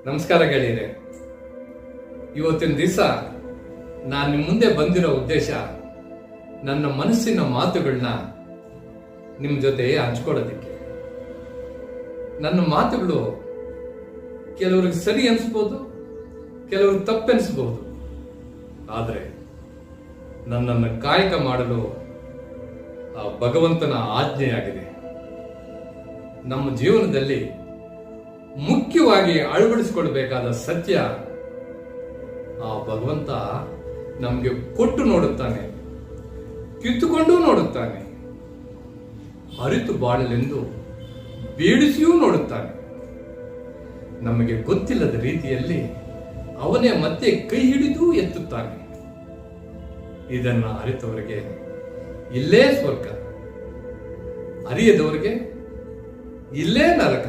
ನಮಸ್ಕಾರ ಗೆಳೆಯರೆ. ಇವತ್ತಿನ ದಿವಸ ನಾನು ನಿಮ್ಮ ಮುಂದೆ ಬಂದಿರೋ ಉದ್ದೇಶ ನನ್ನ ಮನಸ್ಸಿನ ಮಾತುಗಳನ್ನ ನಿಮ್ಮ ಜೊತೆ ಹಂಚ್ಕೊಳ್ಳೋದಕ್ಕೆ. ನನ್ನ ಮಾತುಗಳು ಕೆಲವ್ರಿಗೆ ಸರಿ ಅನಿಸ್ಬೋದು, ಕೆಲವ್ರಿಗೆ ತಪ್ಪೆನಿಸ್ಬೋದು. ಆದರೆ ನನ್ನನ್ನು ಕಾಯಕ ಮಾಡಲು ಆ ಭಗವಂತನ ಆಜ್ಞೆಯಾಗಿದೆ. ನಮ್ಮ ಜೀವನದಲ್ಲಿ ಮುಖ್ಯವಾಗಿ ಅಳವಡಿಸಿಕೊಳ್ಬೇಕಾದ ಸತ್ಯ ಆ ಭಗವಂತ ನಮಗೆ ಕೊಟ್ಟು ನೋಡುತ್ತಾನೆ, ಕಿತ್ತುಕೊಂಡು ನೋಡುತ್ತಾನೆ, ಅರಿತು ಬಾಳಲೆಂದು ಬೇಡಿಸಿಯೂ ನೋಡುತ್ತಾನೆ. ನಮಗೆ ಗೊತ್ತಿಲ್ಲದ ರೀತಿಯಲ್ಲಿ ಅವನೇ ಮತ್ತೆ ಕೈ ಹಿಡಿದು ಎತ್ತುತ್ತಾನೆ. ಇದನ್ನ ಅರಿತವರಿಗೆ ಇಲ್ಲೇ ಸ್ವರ್ಗ, ಅರಿಯದವರಿಗೆ ಇಲ್ಲೇ ನರಕ.